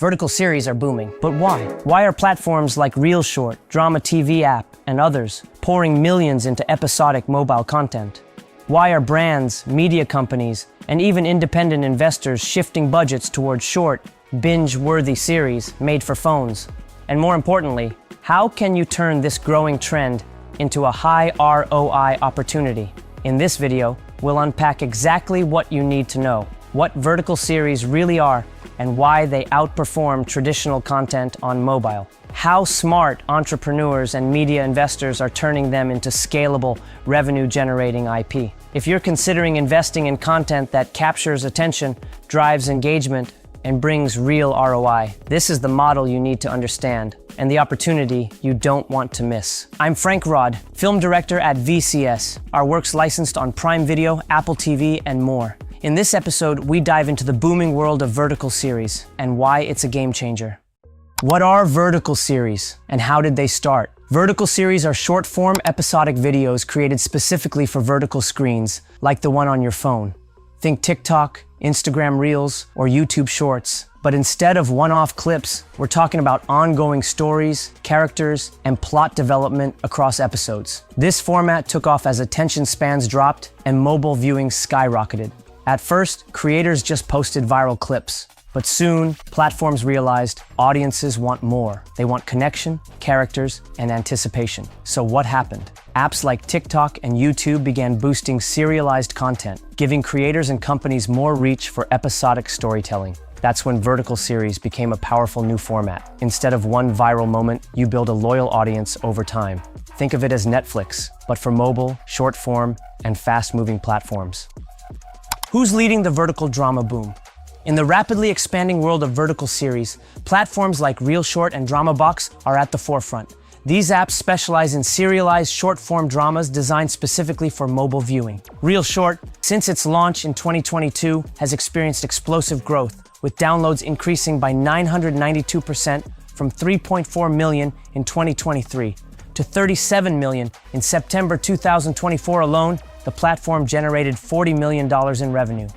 Vertical series are booming. But why? Why are platforms like ReelShort, Drama TV app, and others pouring millions into episodic mobile content? Why are brands, media companies, and even independent investors shifting budgets towards short, binge-worthy series made for phones? And more importantly, how can you turn this growing trend into a high ROI opportunity? In this video, we'll unpack exactly what you need to know, what vertical series really are, and why they outperform traditional content on mobile. How smart entrepreneurs and media investors are turning them into scalable, revenue-generating IP. If you're considering investing in content that captures attention, drives engagement, and brings real ROI, this is the model you need to understand and the opportunity you don't want to miss. I'm Frank Rod, film director at VCS. Our work's licensed on Prime Video, Apple TV, and more. In this episode, we dive into the booming world of vertical series and why it's a game changer. What are vertical series and how did they start? Vertical series are short-form episodic videos created specifically for vertical screens, like the one on your phone. Think TikTok, Instagram Reels, or YouTube Shorts. But instead of one-off clips, we're talking about ongoing stories, characters, and plot development across episodes. This format took off as attention spans dropped and mobile viewing skyrocketed. At first, creators just posted viral clips. But soon, platforms realized audiences want more. They want connection, characters, and anticipation. So what happened? Apps like TikTok and YouTube began boosting serialized content, giving creators and companies more reach for episodic storytelling. That's when vertical series became a powerful new format. Instead of one viral moment, you build a loyal audience over time. Think of it as Netflix, but for mobile, short form, and fast-moving platforms. Who's leading the vertical drama boom? In the rapidly expanding world of vertical series, platforms like ReelShort and Drama are at the forefront. These apps specialize in serialized short-form dramas designed specifically for mobile viewing. ReelShort, since its launch in 2022, has experienced explosive growth, with downloads increasing by 992% from 3.4 million in 2023 to 37 million in September 2024 alone. The platform generated $40 million in revenue.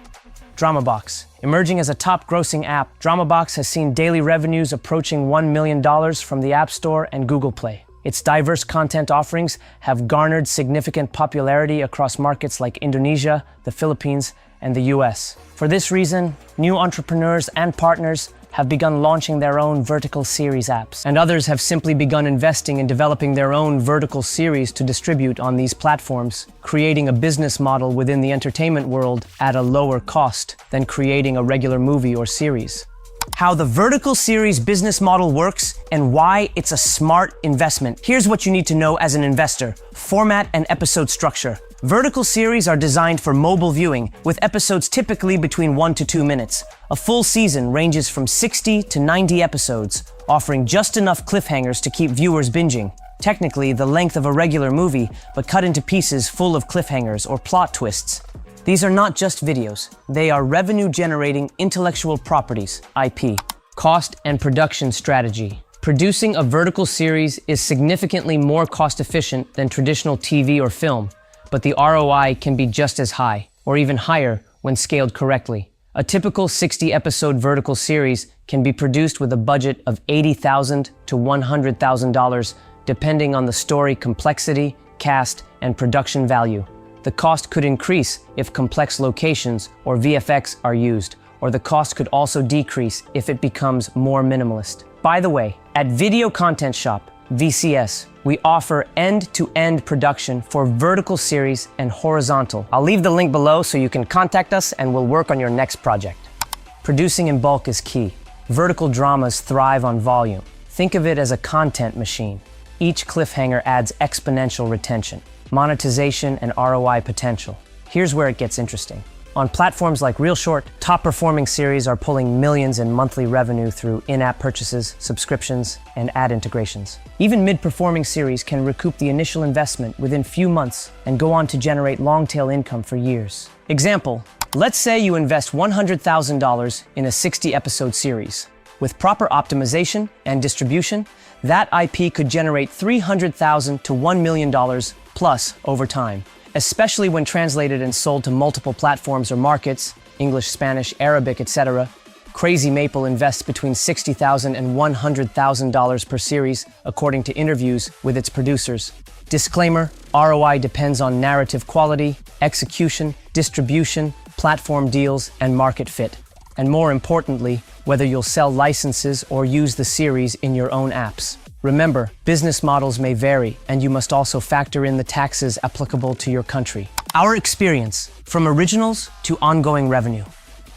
DramaBox. Emerging as a top-grossing app, DramaBox has seen daily revenues approaching $1 million from the App Store and Google Play. Its diverse content offerings have garnered significant popularity across markets like Indonesia, the Philippines, and the US. For this reason, new entrepreneurs and partners have begun launching their own vertical series apps, and others have simply begun investing in developing their own vertical series to distribute on these platforms, creating a business model within the entertainment world at a lower cost than creating a regular movie or series. How the vertical series business model works and why it's a smart investment. Here's what you need to know as an investor: format and episode structure. Vertical series are designed for mobile viewing, with episodes typically between 1 to 2 minutes. A full season ranges from 60 to 90 episodes, offering just enough cliffhangers to keep viewers binging. Technically, the length of a regular movie, but cut into pieces full of cliffhangers or plot twists. These are not just videos. They are revenue-generating intellectual properties, IP. Cost and production strategy. Producing a vertical series is significantly more cost-efficient than traditional TV or film, but the ROI can be just as high, or even higher, when scaled correctly. A typical 60-episode vertical series can be produced with a budget of $80,000 to $100,000, depending on the story complexity, cast, and production value. The cost could increase if complex locations or VFX are used, or the cost could also decrease if it becomes more minimalist. By the way, at Video Content Shop, VCS, we offer end-to-end production for vertical series and horizontal. I'll leave the link below so you can contact us and we'll work on your next project. Producing in bulk is key. Vertical dramas thrive on volume. Think of it as a content machine. Each cliffhanger adds exponential retention, monetization, and ROI potential. Here's where it gets interesting. On platforms like ReelShort, top-performing series are pulling millions in monthly revenue through in-app purchases, subscriptions, and ad integrations. Even mid-performing series can recoup the initial investment within few months and go on to generate long-tail income for years. Example, let's say you invest $100,000 in a 60-episode series. With proper optimization and distribution, that IP could generate $300,000 to $1 million plus over time, especially when translated and sold to multiple platforms or markets, English, Spanish, Arabic, etc. Crazy Maple invests between $60,000 and $100,000 per series, according to interviews with its producers. Disclaimer: ROI depends on narrative quality, execution, distribution, platform deals, and market fit. And more importantly, whether you'll sell licenses or use the series in your own apps. Remember, business models may vary, and you must also factor in the taxes applicable to your country. Our experience, from originals to ongoing revenue.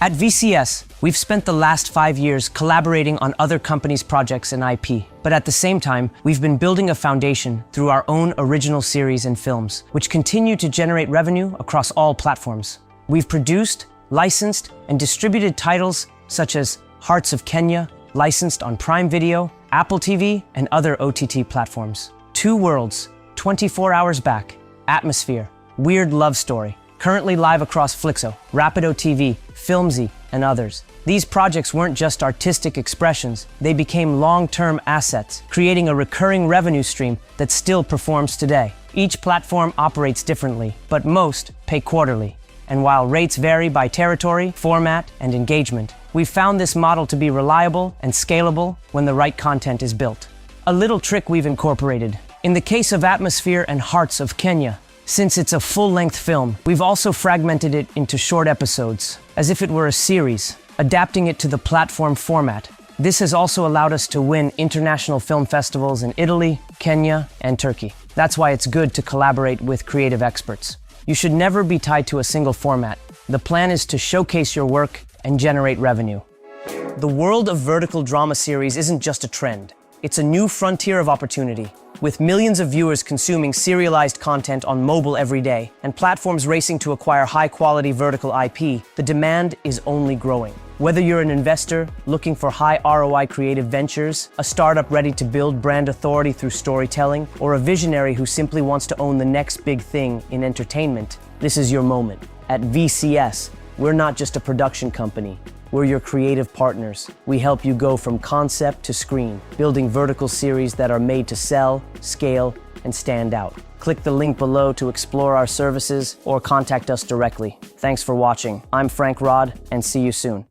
At VCS, we've spent the last 5 years collaborating on other companies' projects and IP. But at the same time, we've been building a foundation through our own original series and films, which continue to generate revenue across all platforms. We've produced, licensed, and distributed titles such as Hearts of Kenya, licensed on Prime Video, Apple TV, and other OTT platforms. Two Worlds, 24 Hours Back, Atmosphere, Weird Love Story, currently live across Flixo, Rapido TV, Filmzy, and others. These projects weren't just artistic expressions, they became long-term assets, creating a recurring revenue stream that still performs today. Each platform operates differently, but most pay quarterly. And while rates vary by territory, format, and engagement, we've found this model to be reliable and scalable when the right content is built. A little trick we've incorporated. In the case of Atmosphere and Hearts of Kenya, since it's a full-length film, we've also fragmented it into short episodes, as if it were a series, adapting it to the platform format. This has also allowed us to win international film festivals in Italy, Kenya, and Turkey. That's why it's good to collaborate with creative experts. You should never be tied to a single format. The plan is to showcase your work and generate revenue. The world of vertical drama series isn't just a trend. It's a new frontier of opportunity. With millions of viewers consuming serialized content on mobile every day, and platforms racing to acquire high-quality vertical IP, the demand is only growing. Whether you're an investor looking for high ROI creative ventures, a startup ready to build brand authority through storytelling, or a visionary who simply wants to own the next big thing in entertainment, this is your moment. At VCS, we're not just a production company. We're your creative partners. We help you go from concept to screen, building vertical series that are made to sell, scale, and stand out. Click the link below to explore our services or contact us directly. Thanks for watching. I'm Frank Rod, and see you soon.